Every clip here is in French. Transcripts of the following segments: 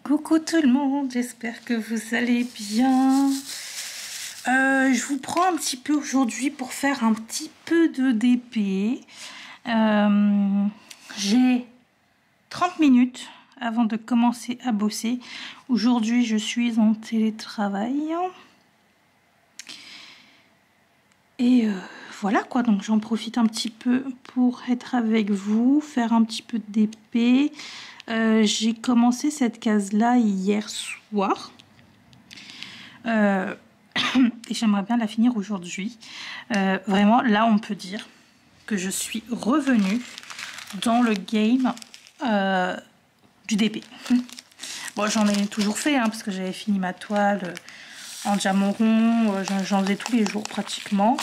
Coucou tout le monde, j'espère que vous allez bien. Je vous prends un petit peu aujourd'hui pour faire un petit peu de DP. J'ai 30 minutes avant de commencer à bosser. Aujourd'hui, je suis en télétravail. Et voilà quoi, donc j'en profite un petit peu pour être avec vous, faire un petit peu de DP. J'ai commencé cette case-là hier soir. Et j'aimerais bien la finir aujourd'hui. Vraiment, là, on peut dire que je suis revenue dans le game du DP. Bon, j'en ai toujours fait, hein, parce que j'avais fini ma toile en diamant rond. J'en faisais tous les jours pratiquement,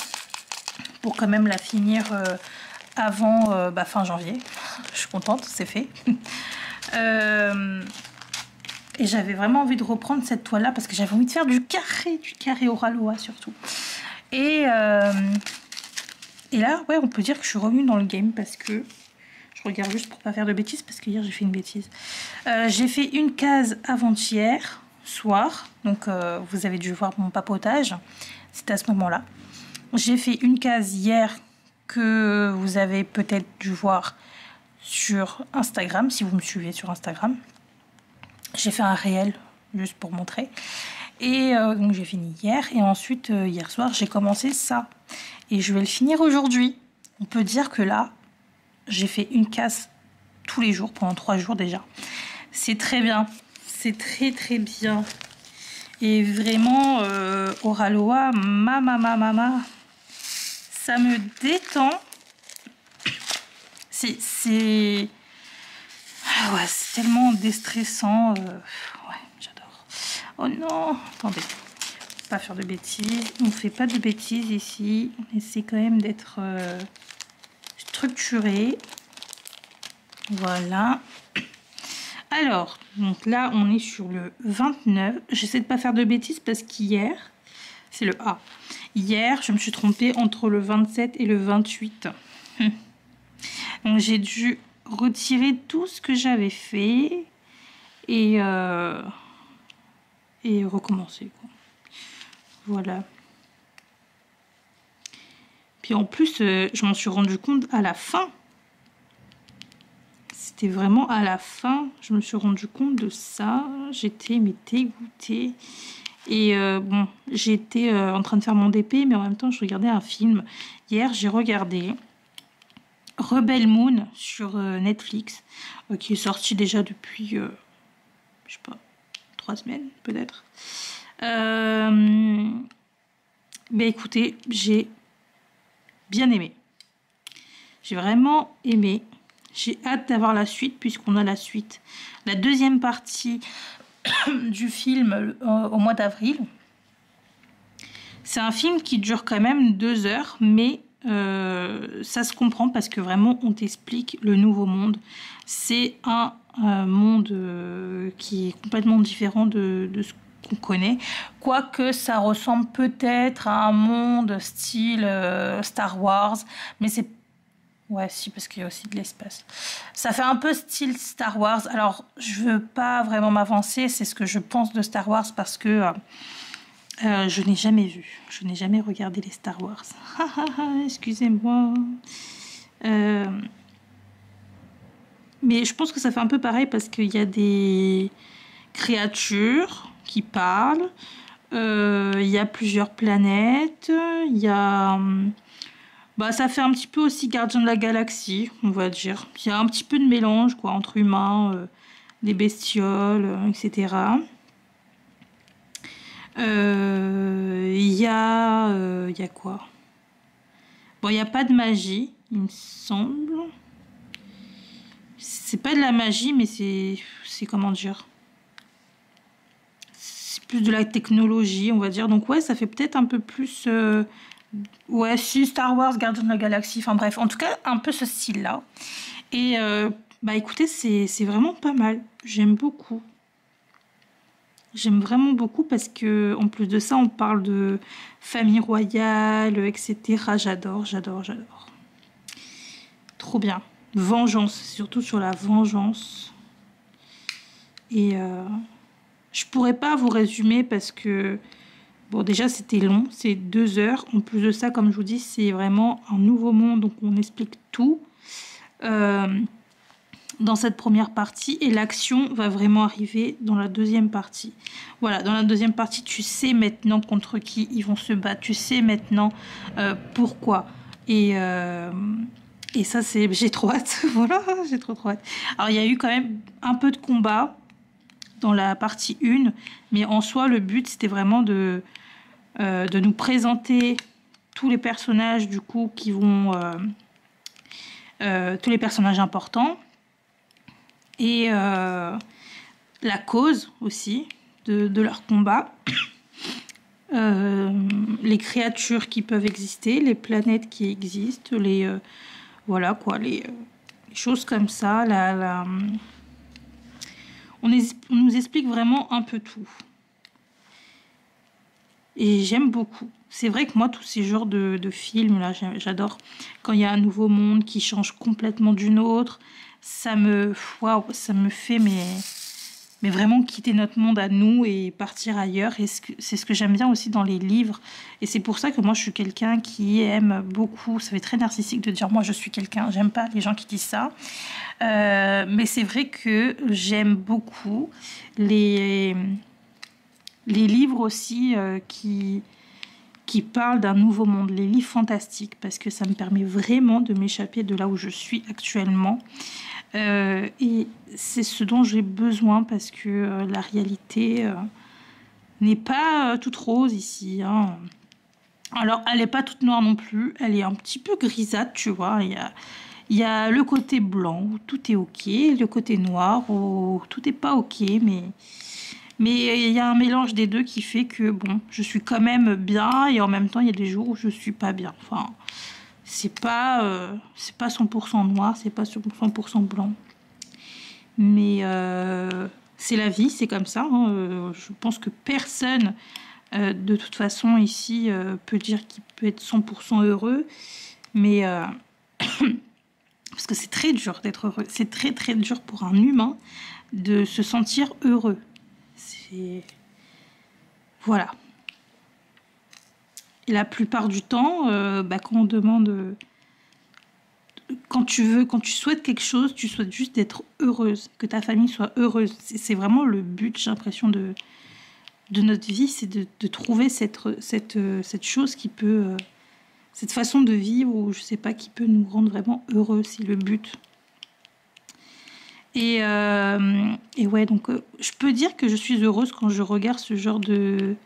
pour quand même la finir avant fin janvier. Je suis contente, c'est fait. Et j'avais vraiment envie de reprendre cette toile là parce que j'avais envie de faire du carré Oraloa surtout. Et là, ouais, on peut dire que je suis revenue dans le game parce que je regarde juste pour pas faire de bêtises parce que hier j'ai fait une bêtise. J'ai fait une case avant-hier soir, donc vous avez dû voir mon papotage, c'était à ce moment-là. J'ai fait une case hier que vous avez peut-être dû voir sur Instagram, si vous me suivez sur Instagram. J'ai fait un réel juste pour montrer. Et donc j'ai fini hier. Et ensuite, hier soir, j'ai commencé ça. Et je vais le finir aujourd'hui. On peut dire que là, j'ai fait une case tous les jours, pendant 3 jours déjà. C'est très bien. C'est très très bien. Et vraiment, Oraloa, ça me détend. C'est... Ah ouais, c'est tellement déstressant. Ouais, j'adore. Oh non, attendez. Pas faire de bêtises. On ne fait pas de bêtises ici. On essaie quand même d'être structuré. Voilà. Alors, donc là, on est sur le 29. J'essaie de pas faire de bêtises parce qu'hier, c'est le A. Hier, je me suis trompée entre le 27 et le 28. Donc, j'ai dû retirer tout ce que j'avais fait et recommencer, quoi. Voilà. Puis en plus, je m'en suis rendu compte à la fin. C'était vraiment à la fin, je me suis rendu compte de ça. J'étais mais dégoûtée. Et bon, j'étais en train de faire mon DP, mais en même temps, je regardais un film. Hier, j'ai regardé Rebel Moon sur Netflix, qui est sorti déjà depuis, je sais pas, 3 semaines peut-être. Mais écoutez, j'ai bien aimé. J'ai vraiment aimé. J'ai hâte d'avoir la suite puisqu'on a la suite. La deuxième partie du film au mois d'avril. C'est un film qui dure quand même 2 heures, mais ça se comprend parce que vraiment on t'explique le nouveau monde. C'est un monde qui est complètement différent de ce qu'on connaît, quoique ça ressemble peut-être à un monde style Star Wars, mais c'est... Ouais, si, parce qu'il y a aussi de l'espace. Ça fait un peu style Star Wars. Alors, je veux pas vraiment m'avancer, c'est ce que je pense de Star Wars parce que je n'ai jamais vu. Je n'ai jamais regardé les Star Wars. Excusez-moi. Mais je pense que ça fait un peu pareil parce qu'il y a des créatures qui parlent. Il y a plusieurs planètes. Il y a... Bah, ça fait un petit peu aussi Gardien de la Galaxie, on va dire. Il y a un petit peu de mélange, quoi, entre humains, des bestioles, etc. Il y a quoi? Bon, il n'y a pas de magie, il me semble. C'est pas de la magie, mais c'est comment dire? C'est plus de la technologie, on va dire. Donc ouais, ça fait peut-être un peu plus... ouais, si Star Wars, Gardien de la Galaxie, enfin bref, en tout cas, un peu ce style-là. Et bah écoutez, c'est vraiment pas mal. J'aime beaucoup. J'aime vraiment beaucoup parce que en plus de ça, on parle de famille royale, etc. J'adore, j'adore, j'adore. Trop bien. Vengeance, surtout sur la vengeance. Et je pourrais pas vous résumer parce que, bon, déjà, c'était long, c'est 2 heures. En plus de ça, comme je vous dis, c'est vraiment un nouveau monde, donc on explique tout dans cette première partie. Et l'action va vraiment arriver dans la deuxième partie. Voilà, dans la deuxième partie, tu sais maintenant contre qui ils vont se battre. Tu sais maintenant pourquoi. Et ça, c'est... J'ai trop hâte. Voilà, j'ai trop hâte. Alors, il y a eu quand même un peu de combat dans la partie 1, mais en soi, le but, c'était vraiment de nous présenter tous les personnages, du coup, qui vont... tous les personnages importants. Et la cause, aussi, de leur combat. Les créatures qui peuvent exister, les planètes qui existent, les... voilà, quoi, les choses comme ça, on nous explique vraiment un peu tout. Et j'aime beaucoup. C'est vrai que moi, tous ces genres de films, là, j'adore. Quand il y a un nouveau monde qui change complètement d'une autre, waouh, ça me fait mais vraiment quitter notre monde à nous et partir ailleurs. Et c'est ce que j'aime bien aussi dans les livres. Et c'est pour ça que moi, je suis quelqu'un qui aime beaucoup. Ça fait très narcissique de dire moi, je suis quelqu'un. J'aime pas les gens qui disent ça. Mais c'est vrai que j'aime beaucoup les livres aussi qui parlent d'un nouveau monde, les livres fantastiques, parce que ça me permet vraiment de m'échapper de là où je suis actuellement. Et c'est ce dont j'ai besoin parce que la réalité n'est pas toute rose ici, hein. Alors, elle n'est pas toute noire non plus, elle est un petit peu grisâtre, tu vois. Il y a le côté blanc où tout est ok, le côté noir où tout n'est pas ok, mais il y a un mélange des deux qui fait que, bon, je suis quand même bien et en même temps, il y a des jours où je suis pas bien. Enfin, c'est pas 100% noir, c'est pas 100% blanc. Mais c'est la vie, c'est comme ça, hein. Je pense que personne, de toute façon, ici, peut dire qu'il peut être 100% heureux. Mais parce que c'est très dur d'être heureux. C'est très, très dur pour un humain de se sentir heureux. Voilà. Et la plupart du temps, quand on demande... quand tu souhaites quelque chose, tu souhaites juste d'être heureuse, que ta famille soit heureuse. C'est vraiment le but, j'ai l'impression, de notre vie, c'est de trouver cette chose qui peut... cette façon de vivre, ou je sais pas, qui peut nous rendre vraiment heureux, c'est le but. Et ouais, donc je peux dire que je suis heureuse quand je regarde ce genre de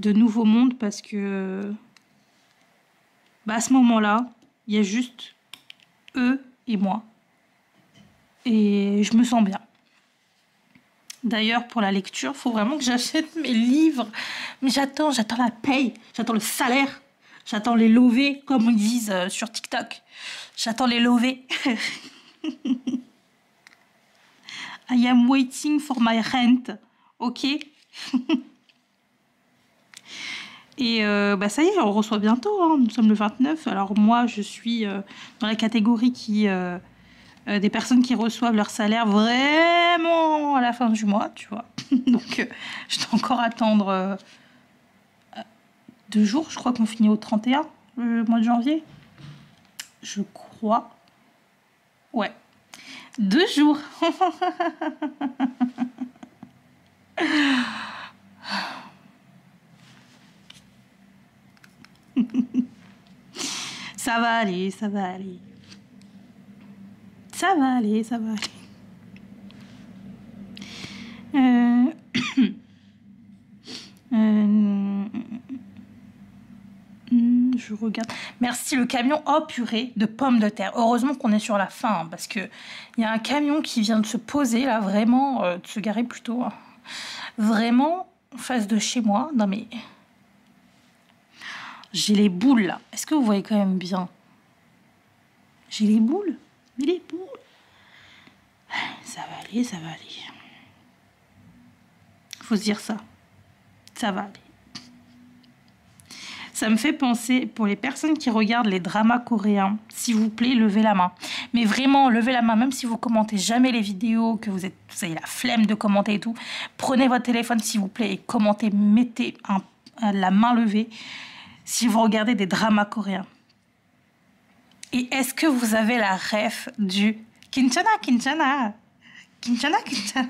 nouveau monde, parce que à ce moment-là, il y a juste eux et moi. Et je me sens bien. D'ailleurs, pour la lecture, il faut vraiment que j'achète mes livres. Mais j'attends la paye, j'attends le salaire, j'attends les lovés, comme ils disent sur TikTok. J'attends les lovés. I am waiting for my rent. Ok. Et ça y est, on reçoit bientôt, hein. Nous sommes le 29. Alors moi, je suis dans la catégorie des personnes qui reçoivent leur salaire vraiment à la fin du mois, tu vois. Donc, je dois encore attendre 2 jours. Je crois qu'on finit au 31, le mois de janvier. Je crois. Ouais. 2 jours. Ça va aller, ça va aller. Ça va aller, ça va aller. Je regarde. Merci le camion. Oh purée, de pommes de terre. Heureusement qu'on est sur la fin, hein, parce que il y a un camion qui vient de se poser là, vraiment, de se garer plutôt, hein, vraiment en face de chez moi. Non mais j'ai les boules là. Est-ce que vous voyez quand même bien? J'ai les boules. Mais les boules. Ça va aller, ça va aller. Faut se dire ça. Ça va aller. Ça me fait penser, pour les personnes qui regardent les dramas coréens, s'il vous plaît, levez la main. Mais vraiment, levez la main, même si vous commentez jamais les vidéos, que vous avez la flemme de commenter et tout. Prenez votre téléphone, s'il vous plaît, et commentez, mettez la main levée si vous regardez des dramas coréens. Et est-ce que vous avez la ref du Kinchana, Kinchana, Kinchana, Kinchana?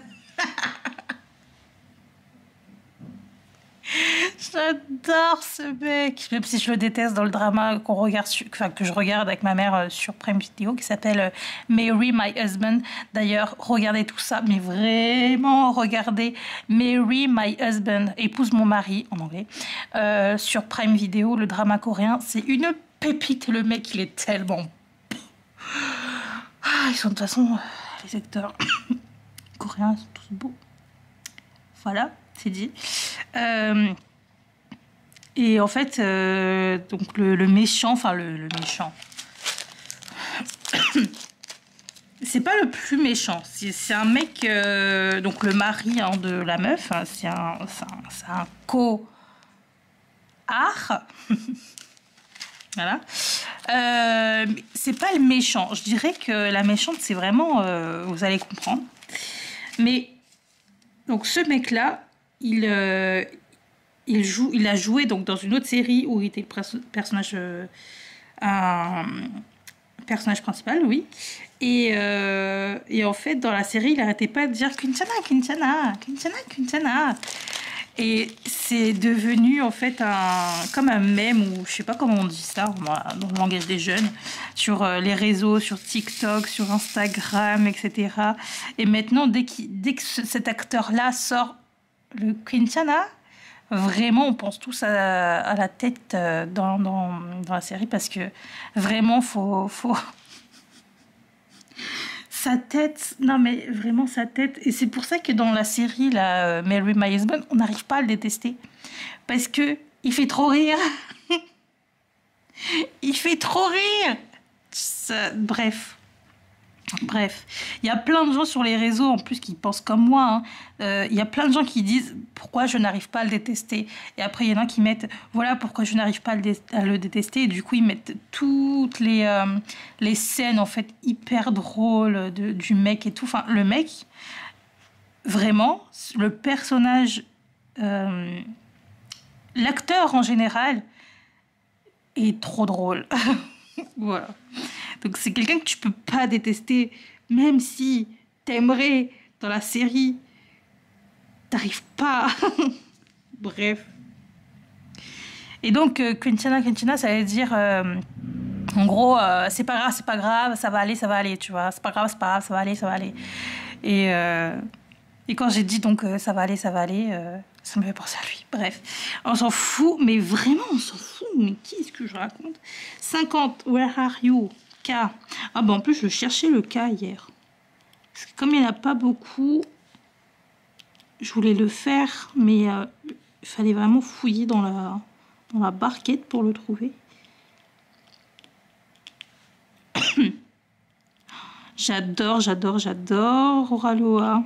J'adore ce mec, même si je le déteste dans le drama qu'on regarde, que je regarde avec ma mère sur Prime Video, qui s'appelle Marry My Husband. D'ailleurs, regardez tout ça, mais vraiment regardez Marry My Husband, épouse mon mari en anglais, sur Prime Video, le drama coréen. C'est une pépite, le mec, il est tellement beau. Ah, ils sont de toute façon, les acteurs coréens, ils sont tous beaux. Voilà, c'est dit. Et en fait, donc le méchant, enfin le méchant, c'est pas le plus méchant. C'est un mec, donc le mari hein, de la meuf, hein, c'est un co-art. Voilà. C'est pas le méchant. Je dirais que la méchante, c'est vraiment, vous allez comprendre. Mais donc ce mec-là, il a joué donc dans une autre série où il était le personnage, un personnage principal, oui. Et en fait, dans la série, il n'arrêtait pas de dire Kinchana, Kinchana, Kinchana, Kinchana. Et c'est devenu en fait comme un mème, ou je sais pas comment on dit ça dans le langage des jeunes, sur les réseaux, sur TikTok, sur Instagram, etc. Et maintenant, dès que cet acteur-là sort le Kinchana, vraiment, on pense tous à la tête dans la série, parce que vraiment, faut... Sa tête, non mais vraiment sa tête. Et c'est pour ça que dans la série, là, Marry My Husband, on n'arrive pas à le détester. Parce que il fait trop rire. Il fait trop rire. Bref. Il y a plein de gens sur les réseaux, en plus, qui pensent comme moi. Il y a plein de gens qui disent pourquoi je n'arrive pas à le détester. Et après, il y en a qui mettent voilà pourquoi je n'arrive pas à le détester. Et du coup, ils mettent toutes les scènes, en fait, hyper drôles du mec et tout. Enfin, le mec, vraiment, le personnage, l'acteur en général, est trop drôle. Voilà. Donc c'est quelqu'un que tu peux pas détester, même si t'aimerais dans la série, t'arrives pas. Bref. Et donc Kinchana, Kinchana, ça veut dire en gros c'est pas grave, ça va aller, tu vois. C'est pas grave, ça va aller. Et quand j'ai dit donc ça va aller, ça me fait penser à lui. Bref, on s'en fout, mais vraiment on s'en fout. Mais qu'est-ce que je raconte? 50, where are you? K. Ah bah en plus je cherchais le K hier. Parce que comme il n'y en a pas beaucoup, je voulais le faire, mais il fallait vraiment fouiller dans la barquette pour le trouver. J'adore Oraloa.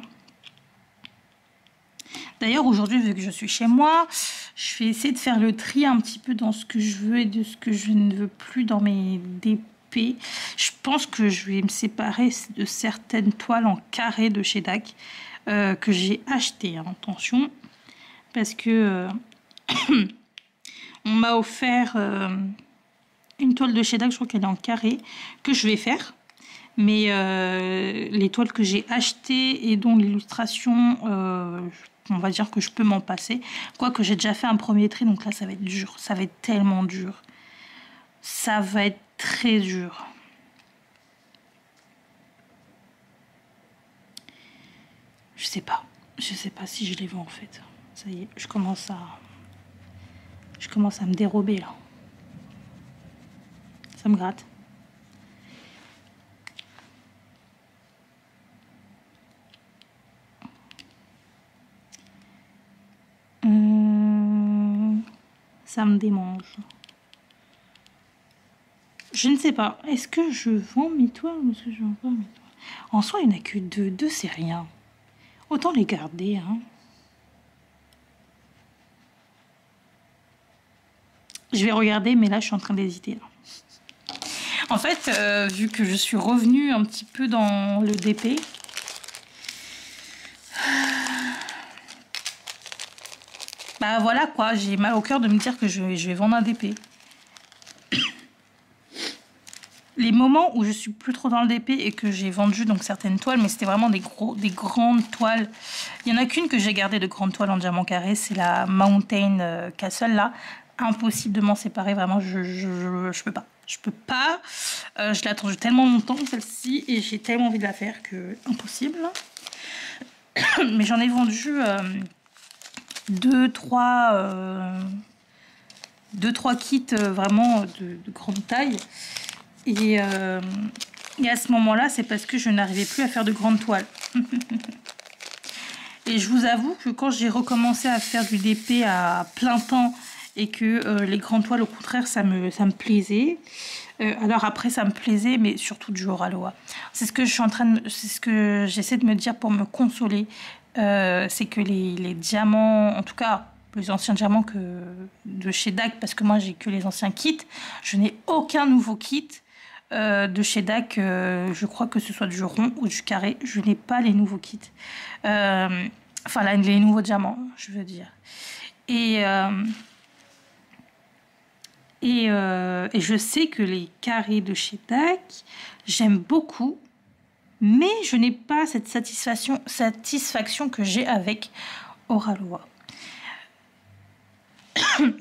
D'ailleurs, aujourd'hui, vu que je suis chez moi, je vais essayer de faire le tri un petit peu dans ce que je veux et de ce que je ne veux plus dans mes DP. Je pense que je vais me séparer de certaines toiles en carré de chez DAC que j'ai achetées, hein, attention, parce que on m'a offert une toile de chez DAC, je crois qu'elle est en carré, que je vais faire. Mais les toiles que j'ai achetées et dont l'illustration, on va dire que je peux m'en passer. Quoique j'ai déjà fait un premier tri, donc là ça va être dur. Ça va être tellement dur. Ça va être très dur. Je sais pas si je les vends en fait. Ça y est, je commence à me dérober là. Ça me gratte. Ça me démange. Je ne sais pas. Est-ce que je vends mes toiles ou est-ce que je vends pas mes toiles? En soi, il n'y en a que deux. Deux, c'est rien. Autant les garder, hein. Je vais regarder, mais là, je suis en train d'hésiter. En fait, vu que je suis revenue un petit peu dans le DP, bah voilà quoi, j'ai mal au cœur de me dire que je vais vendre un DP. Les moments où je suis plus trop dans le DP et que j'ai vendu donc certaines toiles, mais c'était vraiment des grandes toiles. Il y en a qu'une que j'ai gardée de grande toile en diamant carré, c'est la Mountain Castle là. Impossible de m'en séparer, vraiment, je peux pas. Je peux pas. Je l'ai attendue tellement longtemps celle-ci et j'ai tellement envie de la faire que impossible. Mais j'en ai vendu 2-3 kits vraiment de grande taille. Et à ce moment-là, c'est parce que je n'arrivais plus à faire de grandes toiles. Et je vous avoue que quand j'ai recommencé à faire du DP à plein temps et que les grandes toiles, au contraire, ça me plaisait. Alors après, ça me plaisait, mais surtout du Oraloa. C'est ce que je suis en train de, c'est ce que j'essaie de me dire pour me consoler. C'est que les diamants, en tout cas les anciens diamants de chez DAC, parce que moi j'ai que les anciens kits, je n'ai aucun nouveau kit de chez DAC. Je crois que ce soit du rond ou du carré, je n'ai pas les nouveaux kits. Enfin là, les nouveaux diamants, je veux dire. Et je sais que les carrés de chez DAC, j'aime beaucoup, mais je n'ai pas cette satisfaction que j'ai avec Oraloa.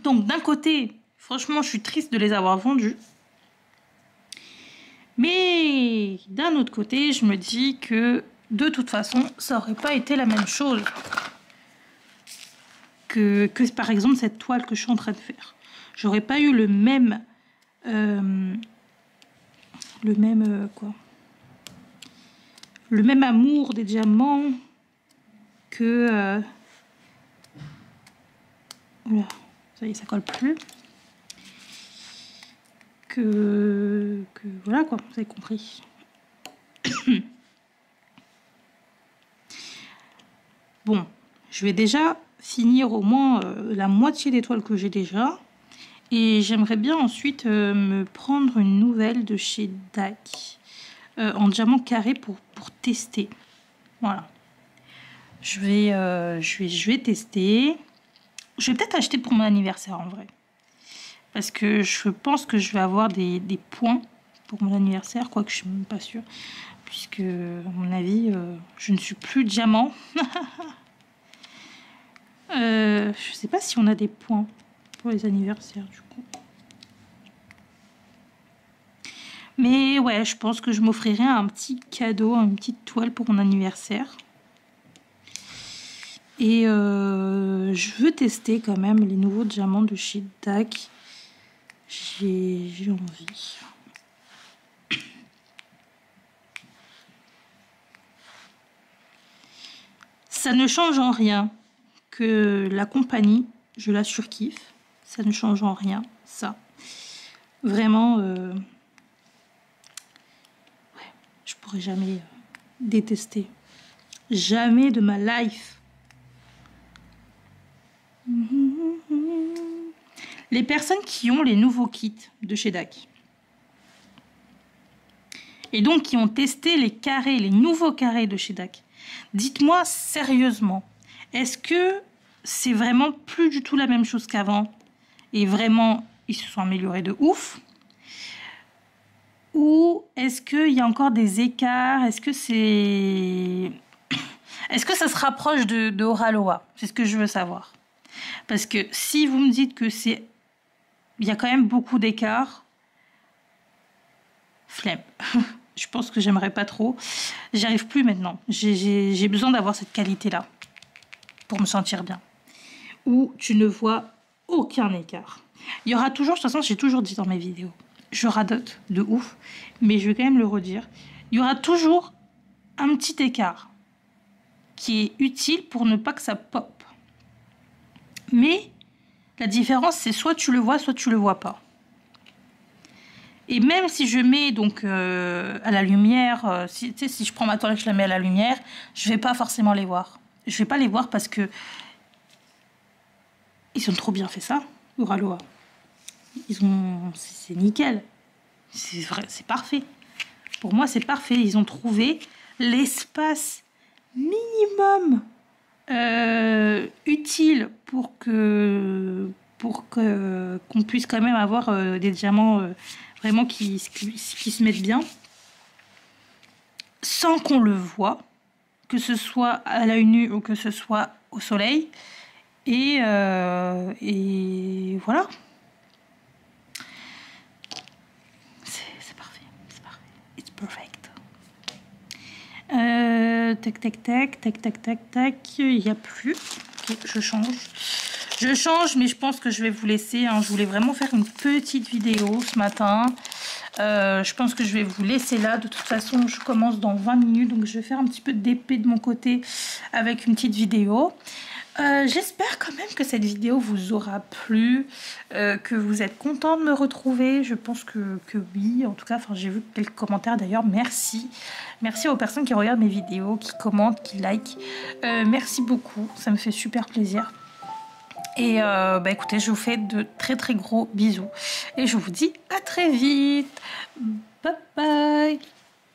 Donc d'un côté, franchement, je suis triste de les avoir vendus. Mais d'un autre côté, je me dis que de toute façon, ça n'aurait pas été la même chose que par exemple cette toile que je suis en train de faire. J'aurais pas eu le même amour des diamants que oula, ça y est, ça colle plus, que voilà quoi, vous avez compris. Bon, je vais déjà finir au moins la moitié des toiles que j'ai déjà. Et j'aimerais bien ensuite me prendre une nouvelle de chez DAC en diamant carré pour tester. Voilà. Je vais tester. Je vais peut-être acheter pour mon anniversaire en vrai. Parce que je pense que je vais avoir des points pour mon anniversaire. Quoique je suis même pas sûre. Puisque à mon avis, je ne suis plus diamant. Je sais pas si on a des points pour les anniversaires du coup. Mais ouais, je pense que je m'offrirai un petit cadeau, une petite toile pour mon anniversaire. Et je veux tester quand même les nouveaux diamants de chez DAC. J'ai envie. Ça ne change en rien que la compagnie, je la surkiffe. Ça ne change en rien, ça. Vraiment, ouais, je pourrais jamais détester. Jamais de ma life. Les personnes qui ont les nouveaux kits de chez DAC et donc qui ont testé les carrés, les nouveaux carrés de chez DAC, dites-moi sérieusement, est-ce que c'est vraiment plus du tout la même chose qu'avant et vraiment ils se sont améliorés de ouf, ou est-ce qu'il y a encore des écarts? Est-ce que ça se rapproche de Oraloa? C'est ce que je veux savoir. Parce que si vous me dites que il y a quand même beaucoup d'écarts, flemme. Je pense que j'aimerais pas trop. J'y arrive plus maintenant. J'ai besoin d'avoir cette qualité-là pour me sentir bien. Où tu ne vois aucun écart. Il y aura toujours, de toute façon, j'ai toujours dit dans mes vidéos, je radote de ouf, mais je vais quand même le redire. Il y aura toujours un petit écart qui est utile pour ne pas que ça pop. Mais la différence, c'est soit tu le vois, soit tu le vois pas. Et même si je mets donc à la lumière, si je prends ma toile et que je la mets à la lumière, je vais pas forcément les voir. Je vais pas les voir parce que ils ont trop bien fait ça, Oraloa. C'est nickel. C'est vrai, c'est parfait. Pour moi, c'est parfait. Ils ont trouvé l'espace minimum utile pour qu'on puisse quand même avoir des diamants vraiment qui se mettent bien, sans qu'on le voit, que ce soit à l'œil nu ou que ce soit au soleil. Et voilà. C'est parfait. C'est parfait. It's perfect. Tac, tac, tac, tac, tac, tac, tac. Il n'y a plus. Ok, je change. Je change, mais je pense que je vais vous laisser. Hein. Je voulais vraiment faire une petite vidéo ce matin. Je pense que je vais vous laisser là. De toute façon, je commence dans 20 minutes. Donc, je vais faire un petit peu d'épée de mon côté avec une petite vidéo. J'espère quand même que cette vidéo vous aura plu, que vous êtes content de me retrouver. Je pense que oui. En tout cas, j'ai vu quelques commentaires d'ailleurs. Merci. Merci aux personnes qui regardent mes vidéos, qui commentent, qui likent. Merci beaucoup. Ça me fait super plaisir. Et écoutez, je vous fais de très très gros bisous. Et je vous dis à très vite. Bye bye.